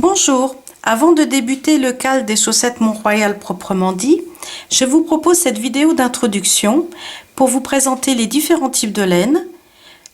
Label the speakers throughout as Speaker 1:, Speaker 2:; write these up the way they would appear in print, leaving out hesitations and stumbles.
Speaker 1: Bonjour, avant de débuter le cal des chaussettes Mont-Royal proprement dit, je vous propose cette vidéo d'introduction pour vous présenter les différents types de laine,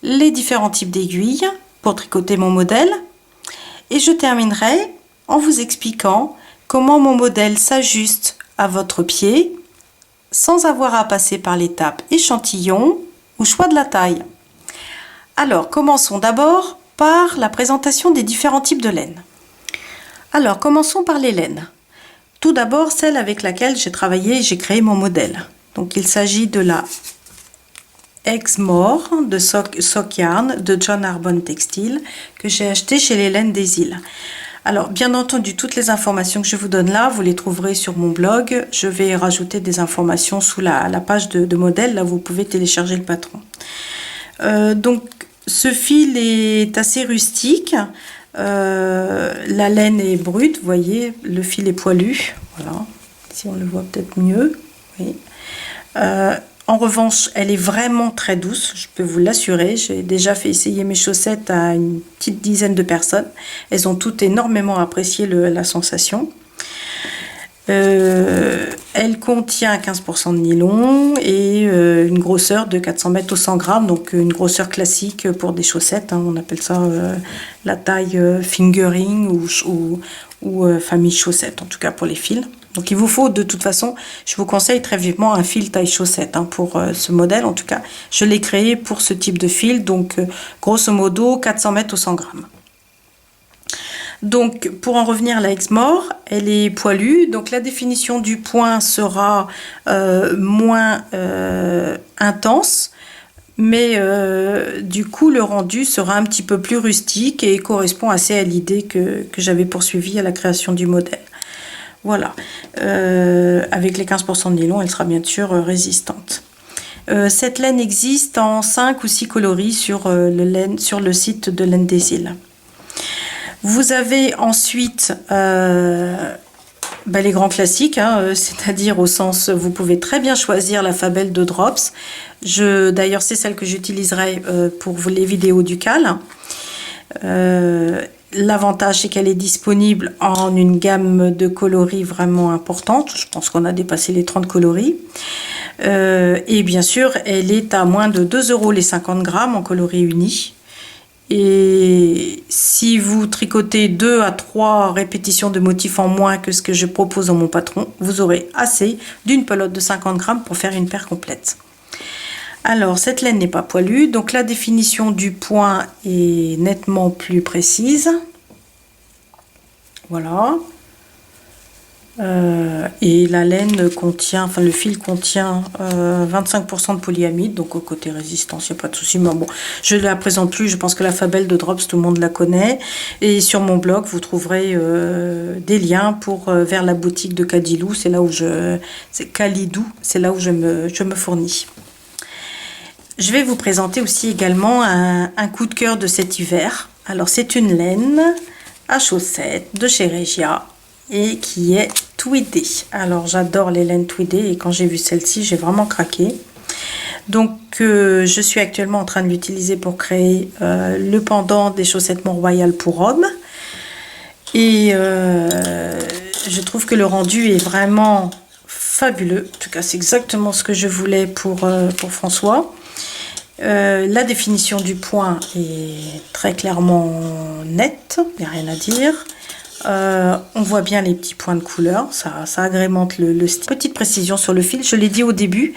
Speaker 1: les différents types d'aiguilles pour tricoter mon modèle et je terminerai en vous expliquant comment mon modèle s'ajuste à votre pied sans avoir à passer par l'étape échantillon ou choix de la taille. Alors commençons d'abord par la présentation des différents types de laine. Alors, commençons par les laines. Tout d'abord, celle avec laquelle j'ai travaillé et j'ai créé mon modèle. Donc, il s'agit de la Exmoor de Sock Yarn de John Arbonne Textile que j'ai acheté chez les Laines des Îles. Alors, bien entendu, toutes les informations que je vous donne là, vous les trouverez sur mon blog. Je vais rajouter des informations sous la page de modèle. Là, vous pouvez télécharger le patron. Donc, ce fil est assez rustique. La laine est brute, vous voyez, le fil est poilu, voilà, si on le voit peut-être mieux, oui. En revanche, elle est vraiment très douce, je peux vous l'assurer. J'ai déjà fait essayer mes chaussettes à une petite dizaine de personnes, elles ont toutes énormément apprécié la sensation. Elle contient 15% de nylon et une grosseur de 400 mètres au 100 grammes, donc une grosseur classique pour des chaussettes, hein, on appelle ça la taille fingering ou famille chaussette, en tout cas pour les fils. Donc il vous faut de toute façon, je vous conseille très vivement un fil taille chaussette hein, pour ce modèle, en tout cas je l'ai créé pour ce type de fil, donc grosso modo 400 mètres au 100 grammes. Donc, pour en revenir à la Exmoor, elle est poilue. Donc, la définition du point sera moins intense. Mais du coup, le rendu sera un petit peu plus rustique et correspond assez à l'idée que j'avais poursuivie à la création du modèle. Voilà. Avec les 15% de nylon, elle sera bien sûr résistante. Cette laine existe en 5 ou 6 coloris sur le site de Laine des Îles. Vous avez ensuite les grands classiques, hein, c'est-à-dire au sens, vous pouvez très bien choisir la Fabelle de Drops. D'ailleurs, c'est celle que j'utiliserai pour les vidéos du cal. L'avantage, c'est qu'elle est disponible en une gamme de coloris vraiment importante. Je pense qu'on a dépassé les 30 coloris. Et bien sûr, elle est à moins de 2 € les 50 grammes en coloris uni. Et si vous tricotez 2 à 3 répétitions de motifs en moins que ce que je propose dans mon patron, vous aurez assez d'une pelote de 50 grammes pour faire une paire complète. Alors, cette laine n'est pas poilue, donc la définition du point est nettement plus précise. Voilà. Et la laine contient, enfin le fil contient 25% de polyamide, donc au côté résistance, il n'y a pas de souci. Mais bon, je ne la présente plus, je pense que la Fabelle de Drops, tout le monde la connaît. Et sur mon blog, vous trouverez des liens vers la boutique de Cadilou, c'est là où c'est Calidou, c'est là où je me fournis. Je vais vous présenter aussi également un coup de cœur de cet hiver. Alors c'est une laine à chaussettes de chez Regia et qui est tweedée. Alors j'adore les laines tweedées et quand j'ai vu celle-ci, j'ai vraiment craqué. Donc je suis actuellement en train de l'utiliser pour créer le pendant des chaussettes Mont-Royal pour hommes. Et je trouve que le rendu est vraiment fabuleux. En tout cas, c'est exactement ce que je voulais pour François. La définition du point est très clairement nette, il n'y a rien à dire. On voit bien les petits points de couleur, ça agrémente le style. Petite précision sur le fil, je l'ai dit au début,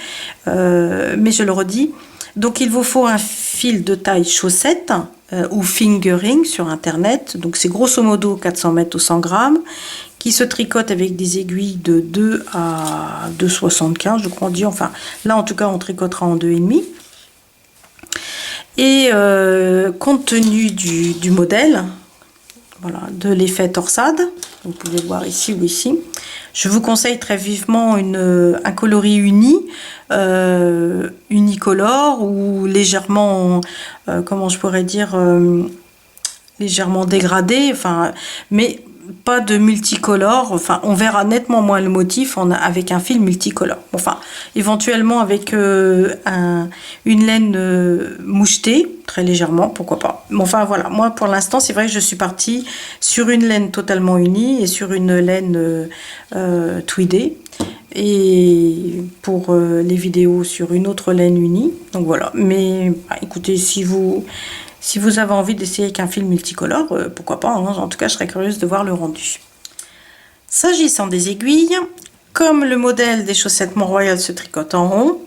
Speaker 1: mais je le redis. Donc il vous faut un fil de taille chaussette ou fingering sur internet. Donc c'est grosso modo 400 mètres au 100 grammes qui se tricote avec des aiguilles de 2 à 2,75 je crois on dit. Enfin là en tout cas on tricotera en 2,5. Et compte tenu du modèle, voilà, de l'effet torsade, vous pouvez voir ici ou ici, je vous conseille très vivement un coloris uni, unicolore ou légèrement, comment je pourrais dire, légèrement dégradé, enfin, mais pas de multicolore, enfin on verra nettement moins le motif avec un fil multicolore. Enfin, éventuellement avec une laine mouchetée, très légèrement, pourquoi pas. Mais enfin voilà, moi pour l'instant c'est vrai que je suis partie sur une laine totalement unie et sur une laine tweedée. Et pour les vidéos sur une autre laine unie. Donc voilà, mais bah, écoutez, si vous avez envie d'essayer avec un fil multicolore, pourquoi pas, hein. En tout cas je serais curieuse de voir le rendu. S'agissant des aiguilles, comme le modèle des chaussettes Mont-Royal se tricote en rond,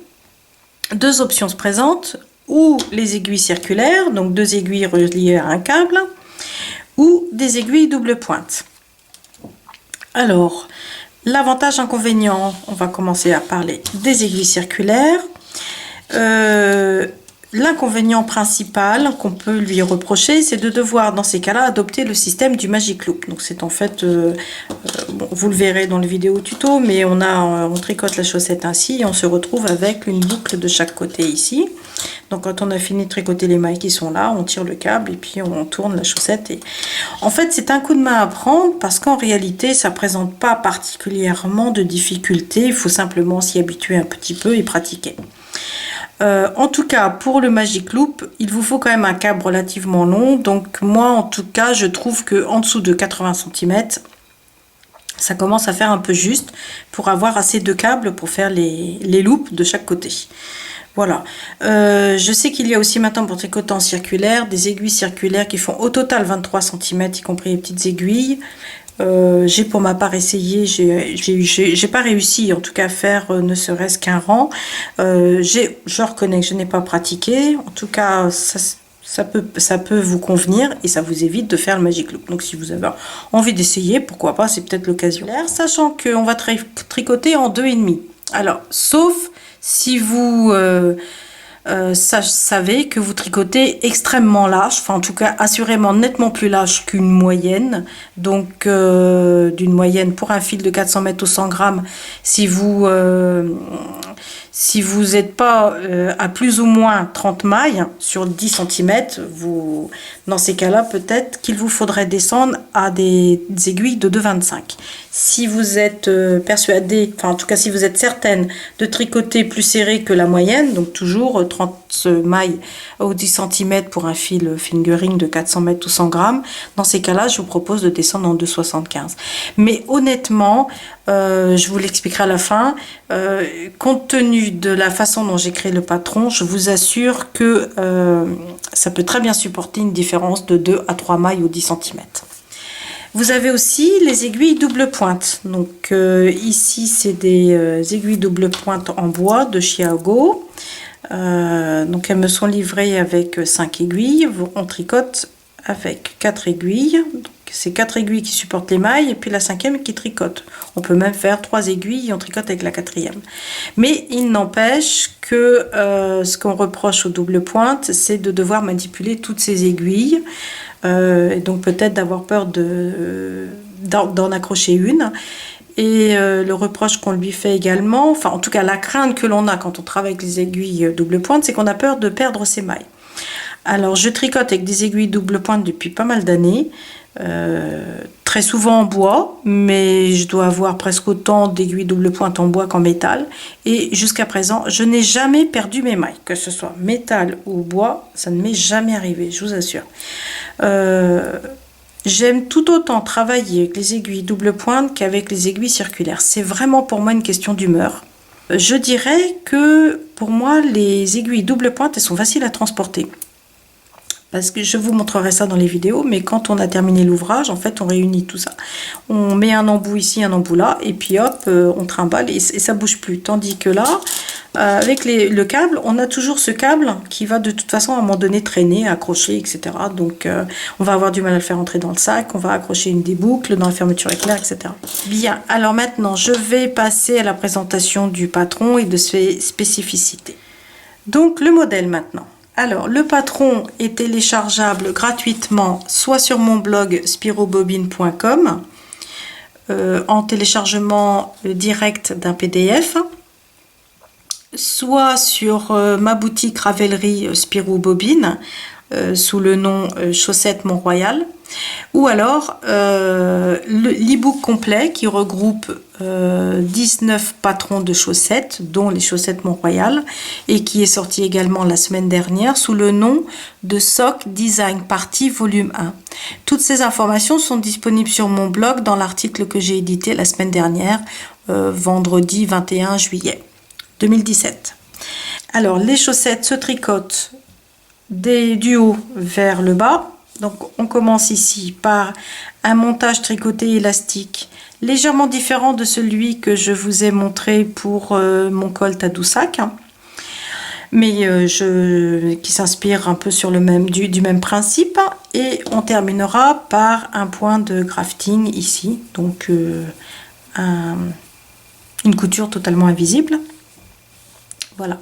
Speaker 1: deux options se présentent, ou les aiguilles circulaires, donc deux aiguilles reliées à un câble, ou des aiguilles double pointe. Alors, l'avantage inconvénient, on va commencer à parler des aiguilles circulaires. L'inconvénient principal qu'on peut lui reprocher, c'est de devoir dans ces cas-là adopter le système du Magic Loop. Donc c'est en fait, bon, vous le verrez dans le vidéo tuto, mais on tricote la chaussette ainsi et on se retrouve avec une boucle de chaque côté ici. Donc quand on a fini de tricoter les mailles qui sont là, on tire le câble et puis on tourne la chaussette. Et en fait, c'est un coup de main à prendre parce qu'en réalité, ça présente pas particulièrement de difficultés. Il faut simplement s'y habituer un petit peu et pratiquer. En tout cas, pour le Magic Loop, il vous faut quand même un câble relativement long. Donc moi, en tout cas, je trouve que en dessous de 80 cm, ça commence à faire un peu juste pour avoir assez de câbles pour faire les loops de chaque côté. Voilà. Je sais qu'il y a aussi maintenant pour tricoter en circulaire, des aiguilles circulaires qui font au total 23 cm, y compris les petites aiguilles. J'ai pour ma part essayé, j'ai pas réussi en tout cas à faire ne serait-ce qu'un rang. Je reconnais que je n'ai pas pratiqué. En tout cas, ça peut vous convenir et ça vous évite de faire le Magic Loop. Donc si vous avez envie d'essayer, pourquoi pas, c'est peut-être l'occasion. Sachant qu'on va tricoter en 2,5. Alors, sauf si vous savez que vous tricotez extrêmement large, enfin en tout cas assurément nettement plus large qu'une moyenne, donc d'une moyenne pour un fil de 400 mètres au 100 grammes, si vous n'êtes pas à plus ou moins 30 mailles sur 10 cm, dans ces cas-là, peut-être qu'il vous faudrait descendre à des aiguilles de 2,25. Si vous êtes persuadé, enfin en tout cas si vous êtes certaine de tricoter plus serré que la moyenne, donc toujours 30 mailles au 10 cm pour un fil fingering de 400 mètres ou 100 grammes, dans ces cas-là, je vous propose de descendre en 2,75. Mais honnêtement, je vous l'expliquerai à la fin, compte tenu de la façon dont j'ai créé le patron, je vous assure que ça peut très bien supporter une différence de 2 à 3 mailles au 10 cm. Vous avez aussi les aiguilles double pointe. Donc ici, c'est des aiguilles double pointe en bois de Chiago. Donc elles me sont livrées avec 5 aiguilles. On tricote avec 4 aiguilles. C'est 4 aiguilles qui supportent les mailles et puis la 5e qui tricote. On peut même faire 3 aiguilles et on tricote avec la 4e. Mais il n'empêche que ce qu'on reproche aux double pointe, c'est de devoir manipuler toutes ces aiguilles. Et donc peut-être d'avoir peur d'en accrocher une. Et le reproche qu'on lui fait également, enfin en tout cas la crainte que l'on a quand on travaille avec les aiguilles double pointe, c'est qu'on a peur de perdre ses mailles. Alors je tricote avec des aiguilles double pointe depuis pas mal d'années, très souvent en bois, mais je dois avoir presque autant d'aiguilles double pointe en bois qu'en métal. Et jusqu'à présent, je n'ai jamais perdu mes mailles, que ce soit métal ou bois, ça ne m'est jamais arrivé, je vous assure. J'aime tout autant travailler avec les aiguilles double pointe qu'avec les aiguilles circulaires. C'est vraiment pour moi une question d'humeur. Je dirais que pour moi, les aiguilles double pointe, elles sont faciles à transporter. Parce que je vous montrerai ça dans les vidéos, mais quand on a terminé l'ouvrage, en fait, on réunit tout ça. On met un embout ici, un embout là, et puis hop, on trimballe et ça bouge plus. Tandis que là, avec le câble, on a toujours ce câble qui va de toute façon à un moment donné traîner, accrocher, etc. Donc, on va avoir du mal à le faire entrer dans le sac, on va accrocher une des boucles dans la fermeture éclair, etc. Bien, alors maintenant, je vais passer à la présentation du patron et de ses spécificités. Donc, le modèle maintenant. Alors, le patron est téléchargeable gratuitement soit sur mon blog spirobobine.com en téléchargement direct d'un PDF, soit sur ma boutique Ravelry Spiro Bobine sous le nom Chaussettes Mont-Royal. Ou alors l'e-book complet qui regroupe 19 patrons de chaussettes, dont les chaussettes Mont-Royal, et qui est sorti également la semaine dernière sous le nom de Sock Design Party Volume 1. Toutes ces informations sont disponibles sur mon blog dans l'article que j'ai édité la semaine dernière, vendredi 21 juillet 2017. Alors les chaussettes se tricotent du haut vers le bas. Donc on commence ici par un montage tricoté élastique légèrement différent de celui que je vous ai montré pour mon col Tadoussac, mais qui s'inspire un peu sur du même principe. Et on terminera par un point de crafting ici, donc une couture totalement invisible. Voilà.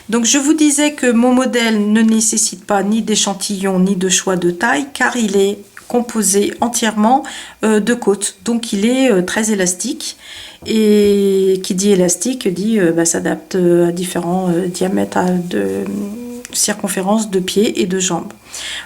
Speaker 1: Donc je vous disais que mon modèle ne nécessite pas ni d'échantillon ni de choix de taille, car il est composé entièrement de côtes. Donc il est très élastique. Et qui dit élastique dit s'adapte à différents diamètres de circonférence de pieds et de jambes.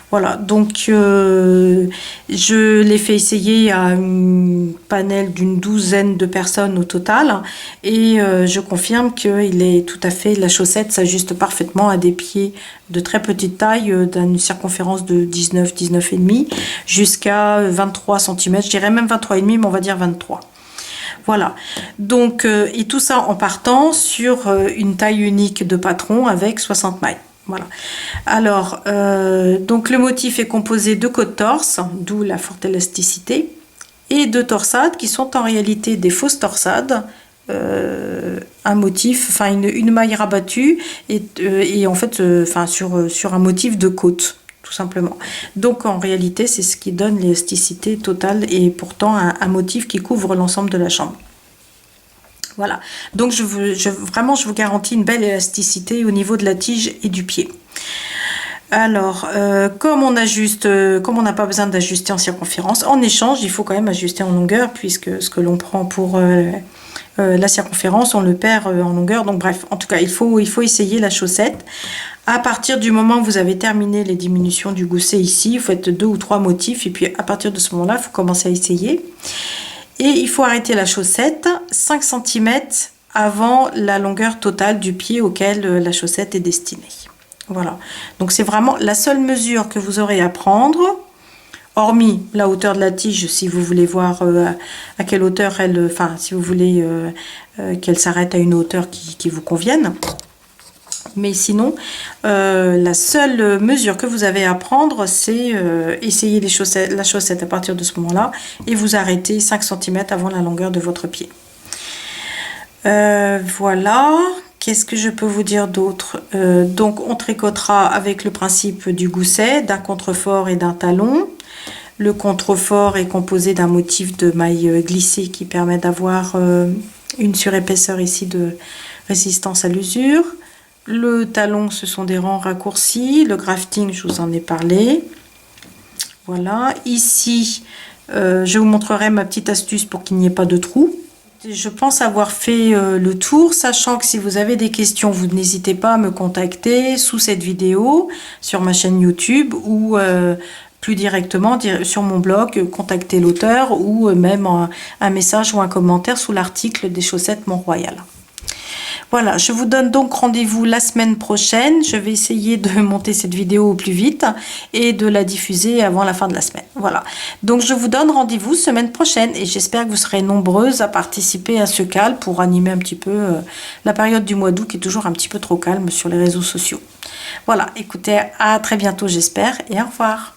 Speaker 1: Voilà, donc je l'ai fait essayer à un panel d'une douzaine de personnes au total, et je confirme qu'il est tout à fait, la chaussette s'ajuste parfaitement à des pieds de très petite taille, d'une circonférence de 19,5 jusqu'à 23 cm, je dirais même 23,5, mais on va dire 23. Voilà, donc et tout ça en partant sur une taille unique de patron avec 60 mailles. Voilà. Alors, donc le motif est composé de côtes torse, d'où la forte élasticité, et de torsades qui sont en réalité des fausses torsades, un motif, enfin une maille rabattue et en fait, sur un motif de côte, tout simplement. Donc en réalité, c'est ce qui donne l'élasticité totale et pourtant un motif qui couvre l'ensemble de la chambre. Voilà, donc je vous garantis une belle élasticité au niveau de la tige et du pied. Alors, comme on n'a pas besoin d'ajuster en circonférence, en échange, il faut quand même ajuster en longueur, puisque ce que l'on prend pour la circonférence, on le perd en longueur. Donc bref, en tout cas, il faut essayer la chaussette. À partir du moment où vous avez terminé les diminutions du gousset ici, vous faites 2 ou 3 motifs, et puis à partir de ce moment-là, il faut commencer à essayer. Et il faut arrêter la chaussette 5 cm avant la longueur totale du pied auquel la chaussette est destinée. Voilà. Donc c'est vraiment la seule mesure que vous aurez à prendre, hormis la hauteur de la tige, si vous voulez voir à quelle hauteur elle... Enfin, si vous voulez qu'elle s'arrête à une hauteur qui vous convienne. Mais sinon, la seule mesure que vous avez à prendre, c'est essayer la chaussette à partir de ce moment-là et vous arrêtez 5 cm avant la longueur de votre pied. Voilà, qu'est-ce que je peux vous dire d'autre? Donc on tricotera avec le principe du gousset, d'un contrefort et d'un talon. Le contrefort est composé d'un motif de maille glissée qui permet d'avoir une surépaisseur ici de résistance à l'usure. Le talon, ce sont des rangs raccourcis. Le grafting, je vous en ai parlé. Voilà. Ici, je vous montrerai ma petite astuce pour qu'il n'y ait pas de trous. Je pense avoir fait le tour, sachant que si vous avez des questions, vous n'hésitez pas à me contacter sous cette vidéo, sur ma chaîne YouTube ou plus directement sur mon blog, contacter l'auteur ou même un message ou un commentaire sous l'article des chaussettes Mont-Royal. Voilà, je vous donne donc rendez-vous la semaine prochaine. Je vais essayer de monter cette vidéo au plus vite et de la diffuser avant la fin de la semaine. Voilà, donc je vous donne rendez-vous semaine prochaine et j'espère que vous serez nombreuses à participer à ce call pour animer un petit peu la période du mois d'août qui est toujours un petit peu trop calme sur les réseaux sociaux. Voilà, écoutez, à très bientôt j'espère et au revoir.